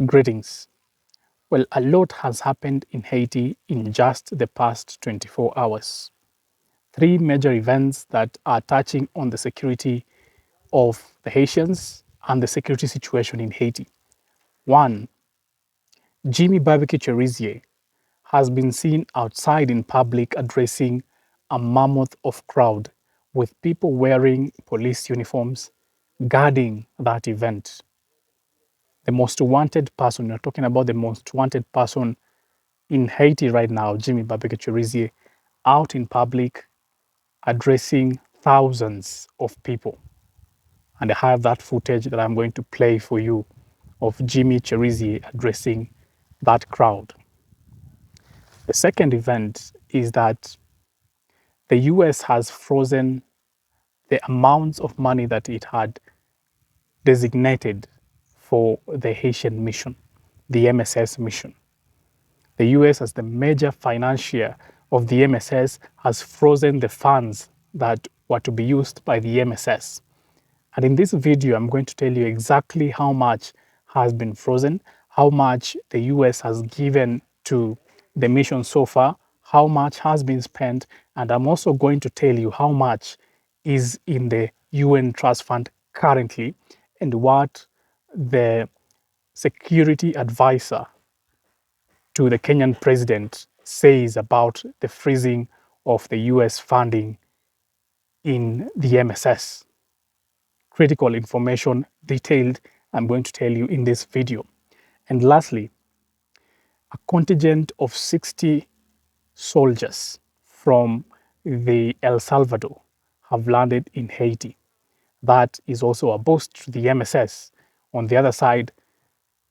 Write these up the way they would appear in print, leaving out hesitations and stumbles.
Greetings. Well, a lot has happened in Haiti in just the past 24 hours. Three major events that are touching on the security of the Haitians and the security situation in Haiti. One, Jimmy Barbecue Cherizier has been seen outside in public addressing a mammoth of crowd with people wearing police uniforms guarding that event. The most wanted person, you're talking about the most wanted person in Haiti right now, Jimmy Barbecue Cherizier, out in public addressing thousands of people. And I have that footage that I'm going to play for you of Jimmy Cherizier addressing that crowd. The second event is that the US has frozen the amounts of money that it had designated for the Haitian mission, the MSS mission. The US, as the major financier of the MSS, has frozen the funds that were to be used by the MSS. And in this video, I'm going to tell you exactly how much has been frozen, how much the US has given to the mission so far, how much has been spent, and I'm also going to tell you how much is in the UN Trust Fund currently and what the security advisor to the Kenyan president says about the freezing of the US funding in the MSS. Critical information, detailed, I'm going to tell you in this video. And lastly, a contingent of 60 soldiers from the El Salvador have landed in Haiti. That is also a boost to the MSS. On the other side,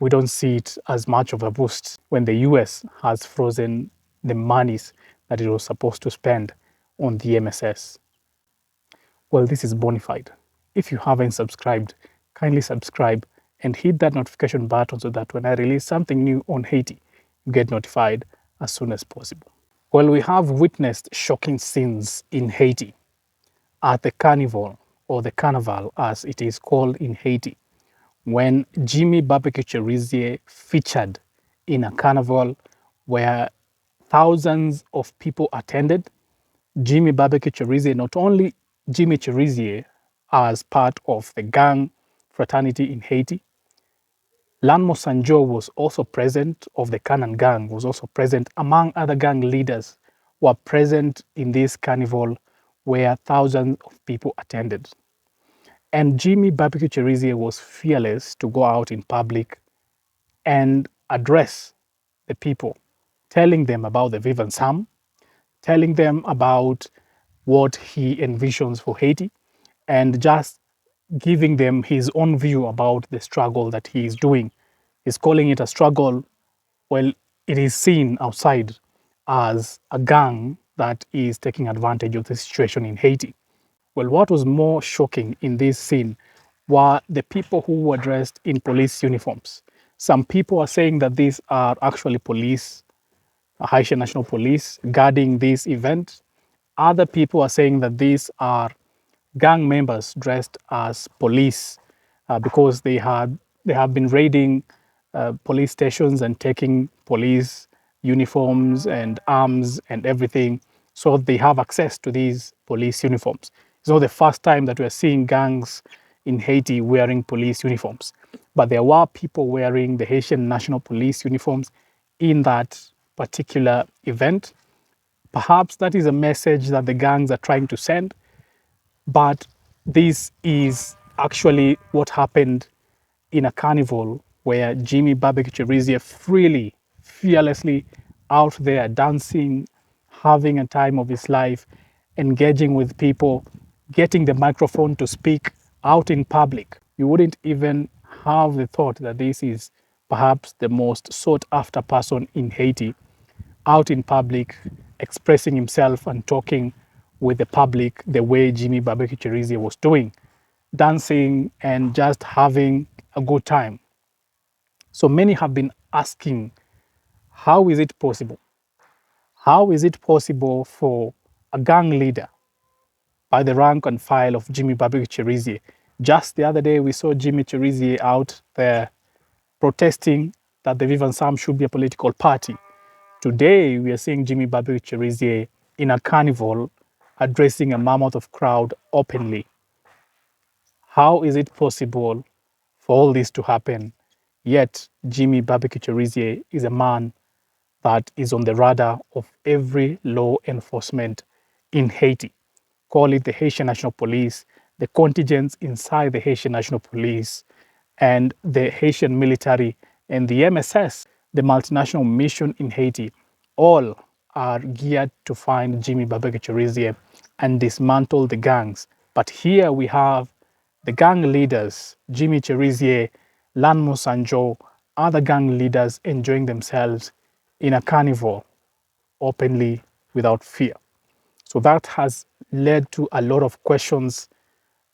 we don't see it as much of a boost when the US has frozen the monies that it was supposed to spend on the MSS. Well, this is Bonafide. If you haven't subscribed, kindly subscribe and hit that notification button so that when I release something new on Haiti, you get notified as soon as possible. Well, we have witnessed shocking scenes in Haiti at the carnival, or the carnival as it is called in Haiti, when Jimmy Barbecue Cherizier featured in a carnival where thousands of people attended. Jimmy Barbecue Cherizier, not only Jimmy Cherizier as part of the gang fraternity in Haiti, Lanmo Sanjo was also present, of the Canaan gang, was also present, among other gang leaders who were present in this carnival where thousands of people attended. And Jimmy Barbecue Cherizier was fearless to go out in public and address the people, telling them about the Vivan Sam, telling them about what he envisions for Haiti, and just giving them his own view about the struggle that he is doing. He's calling it a struggle. Well, it is seen outside as a gang that is taking advantage of the situation in Haiti. Well, what was more shocking in this scene were the people who were dressed in police uniforms. Some people are saying that these are actually police, Haitian National Police, guarding this event. Other people are saying that these are gang members dressed as police because they have been raiding police stations and taking police uniforms and arms and everything, so they have access to these police uniforms. It's not the first time that we're seeing gangs in Haiti wearing police uniforms, but there were people wearing the Haitian National Police uniforms in that particular event. Perhaps that is a message that the gangs are trying to send, but this is actually what happened in a carnival where Jimmy Barbecue Cherizier freely, fearlessly out there dancing, having a time of his life, engaging with people, getting the microphone to speak out in public. You wouldn't even have the thought that this is perhaps the most sought after person in Haiti, out in public, expressing himself and talking with the public the way Jimmy Barbecue Cherizier was doing, dancing and just having a good time. So many have been asking, how is it possible? How is it possible for a gang leader by the rank and file of Jimmy Barbecue Cherizier? Just the other day, we saw Jimmy Cherizier out there protesting that the Vivan Sam should be a political party. Today, we are seeing Jimmy Babiri Cherizier in a carnival addressing a mammoth of crowd openly. How is it possible for all this to happen? Yet, Jimmy Babiri Cherizier is a man that is on the radar of every law enforcement in Haiti. Call it the Haitian National Police, the contingents inside the Haitian National Police, and the Haitian military, and the MSS, the multinational mission in Haiti. All are geared to find Jimmy Babeke Cherizier and dismantle the gangs. But here we have the gang leaders, Jimmy Cherizier, Lanmo Sanjo, other gang leaders enjoying themselves in a carnival openly without fear. So that has led to a lot of questions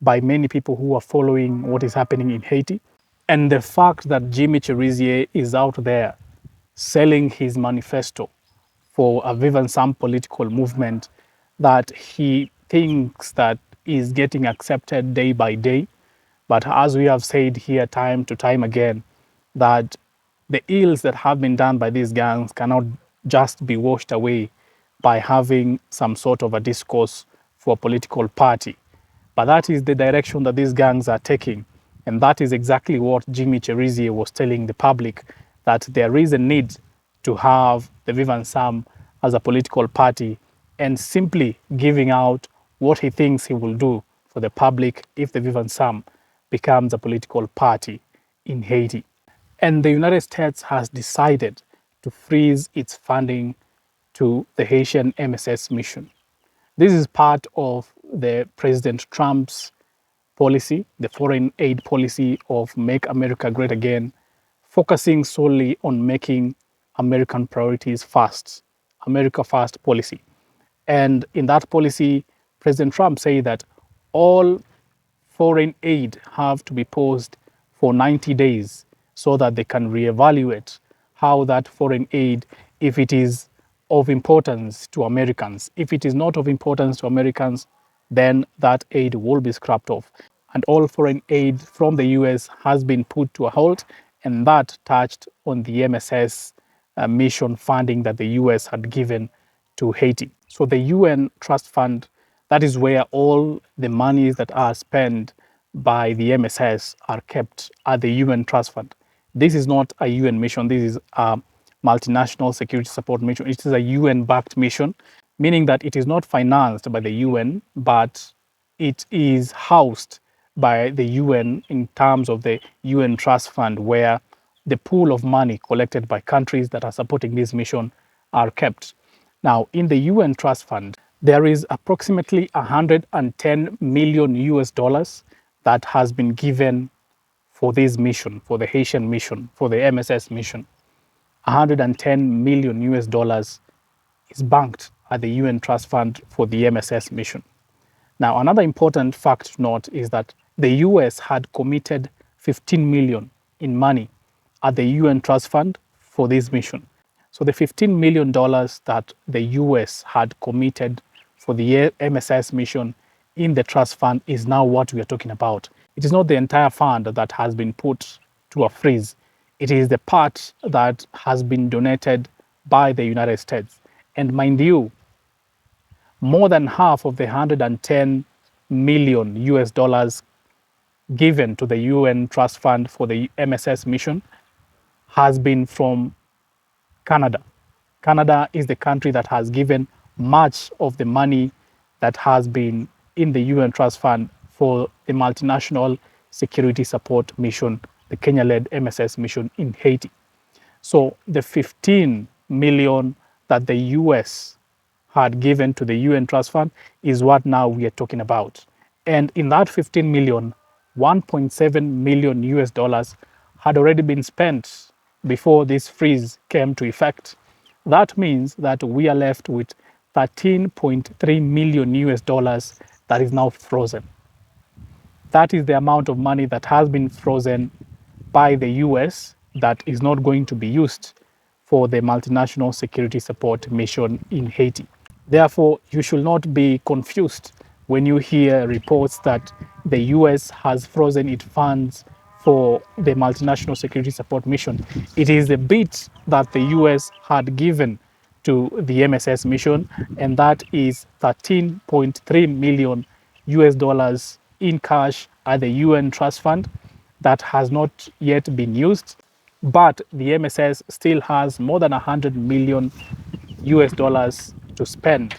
by many people who are following what is happening in Haiti. And the fact that Jimmy Cherizier is out there selling his manifesto for a Vivan Sam political movement that he thinks that is getting accepted day by day. But as we have said here time to time again, that the ills that have been done by these gangs cannot just be washed away by having some sort of a discourse for a political party. But that is the direction that these gangs are taking. And that is exactly what Jimmy Cherizier was telling the public, that there is a need to have the Vivan Sam as a political party, and simply giving out what he thinks he will do for the public if the Vivan Sam becomes a political party in Haiti. And the United States has decided to freeze its funding to the Haitian MSS mission. This is part of the President Trump's policy, the foreign aid policy of Make America Great Again, focusing solely on making American priorities first, America First policy. And in that policy, President Trump said that all foreign aid have to be paused for 90 days so that they can reevaluate how that foreign aid, if it is of importance to Americans. If it is not of importance to Americans, then that aid will be scrapped off. And all foreign aid from the US has been put to a halt, and that touched on the MSS mission funding that the US had given to Haiti. So the UN Trust Fund, that is where all the monies that are spent by the MSS are kept at the UN Trust Fund. This is not a UN mission, this is a multinational security support mission. It is a UN-backed mission, meaning that it is not financed by the UN, but it is housed by the UN in terms of the UN Trust Fund, where the pool of money collected by countries that are supporting this mission are kept. Now, in the UN Trust Fund, there is approximately 110 million US dollars that has been given for this mission, for the Haitian mission, for the MSS mission. 110 million US dollars is banked at the UN Trust Fund for the MSS mission. Now, another important fact to note is that the US had committed 15 million in money at the UN Trust Fund for this mission. So the $15 million that the US had committed for the MSS mission in the trust fund is now what we are talking about. It is not the entire fund that has been put to a freeze. It is the part that has been donated by the United States. And mind you, more than half of the 110 million US dollars given to the UN Trust Fund for the MSS mission has been from Canada. Canada is the country that has given much of the money that has been in the UN Trust Fund for the multinational security support mission, the Kenya-led MSS mission in Haiti. So the 15 million that the US had given to the UN Trust Fund is what now we are talking about. And in that 15 million, 1.7 million US dollars had already been spent before this freeze came to effect. That means that we are left with 13.3 million US dollars that is now frozen. That is the amount of money that has been frozen by the US that is not going to be used for the multinational security support mission in Haiti. Therefore, you should not be confused when you hear reports that the US has frozen its funds for the multinational security support mission. It is the bit that the US had given to the MSS mission, and that is 13.3 million US dollars in cash at the UN Trust Fund that has not yet been used. But the MSS still has more than 100 million US dollars to spend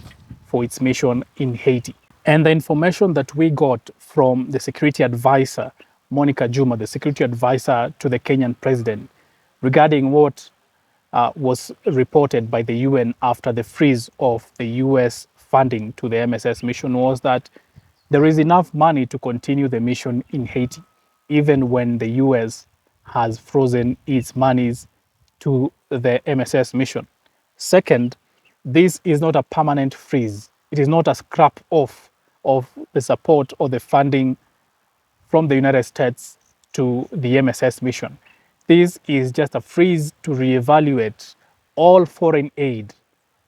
for its mission in Haiti. And the information that we got from the security advisor, Monica Juma, the security advisor to the Kenyan president, regarding what was reported by the UN after the freeze of the US funding to the MSS mission was that there is enough money to continue the mission in Haiti, even when the US has frozen its monies to the MSS mission. Second, this is not a permanent freeze. It is not a scrap off of the support or the funding from the United States to the MSS mission. This is just a freeze to reevaluate all foreign aid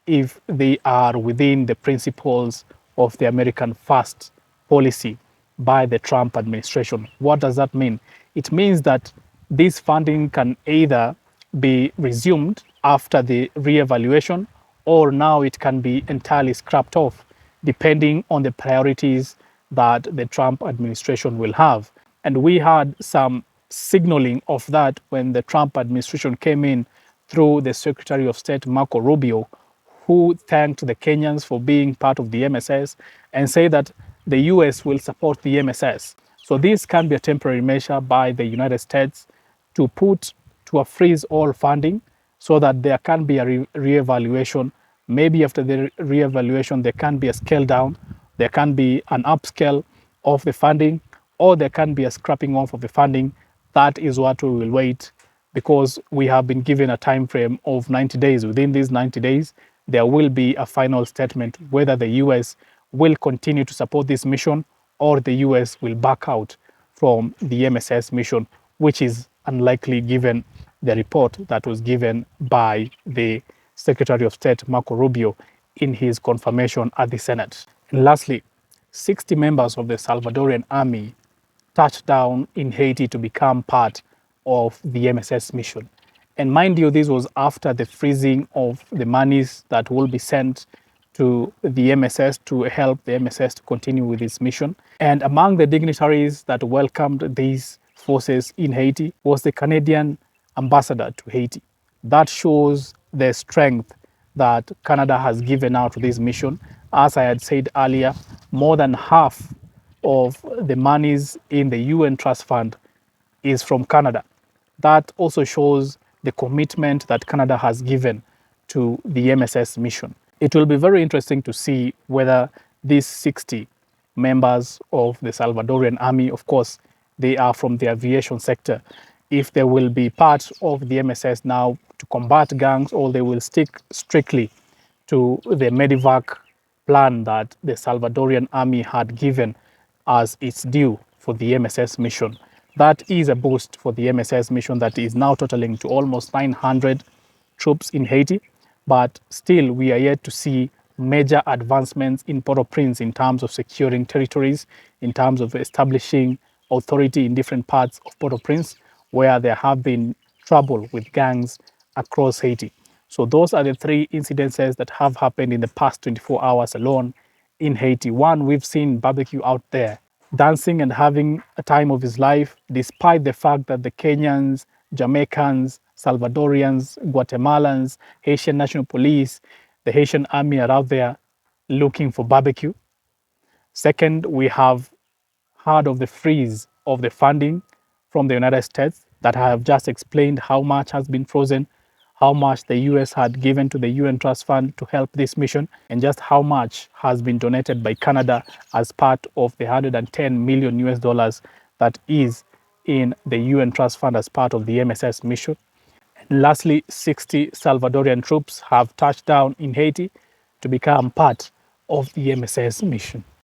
if they are within the principles of the American First policy by the Trump administration. What does that mean? It means that this funding can either be resumed after the reevaluation, or now it can be entirely scrapped off, depending on the priorities that the Trump administration will have. And we had some signaling of that when the Trump administration came in through the Secretary of State, Marco Rubio, who thanked the Kenyans for being part of the MSS and say that the US will support the MSS. So this can be a temporary measure by the United States to put to a freeze all funding so that there can be a reevaluation. Maybe after the reevaluation, there can be a scale down, there can be an upscale of the funding, or there can be a scrapping off of the funding. That is what we will wait, because we have been given a time frame of 90 days. Within these 90 days, there will be a final statement whether the US will continue to support this mission or the US will back out from the MSS mission, which is unlikely given the report that was given by the Secretary of State, Marco Rubio, in his confirmation at the Senate. And lastly, 60 members of the Salvadorian army touched down in Haiti to become part of the MSS mission. And mind you, this was after the freezing of the monies that will be sent to the MSS to help the MSS to continue with its mission. And among the dignitaries that welcomed these forces in Haiti was the Canadian ambassador to Haiti. That shows the strength that Canada has given out to this mission. As I had said earlier, more than half of the monies in the UN Trust Fund is from Canada. That also shows the commitment that Canada has given to the MSS mission. It will be very interesting to see whether these 60 members of the Salvadorian army, of course, they are from the aviation sector, if they will be part of the MSS now to combat gangs, or they will stick strictly to the Medivac plan that the Salvadorian army had given as its due for the MSS mission. That is a boost for the MSS mission that is now totaling to almost 900 troops in Haiti. But still, we are yet to see major advancements in Port-au-Prince in terms of securing territories, in terms of establishing authority in different parts of Port-au-Prince, where there have been trouble with gangs across Haiti. So those are the three incidences that have happened in the past 24 hours alone in Haiti. One, we've seen barbecue out there dancing and having a time of his life, despite the fact that the Kenyans, Jamaicans, Salvadorians, Guatemalans, Haitian National Police, the Haitian Army are out there looking for barbecue. Second, we have heard of the freeze of the funding from the United States that I have just explained how much has been frozen, how much the US had given to the UN Trust Fund to help this mission, and just how much has been donated by Canada as part of the 110 million US dollars that is in the UN Trust Fund as part of the MSS mission. And lastly, 60 Salvadorian troops have touched down in Haiti to become part of the MSS mission.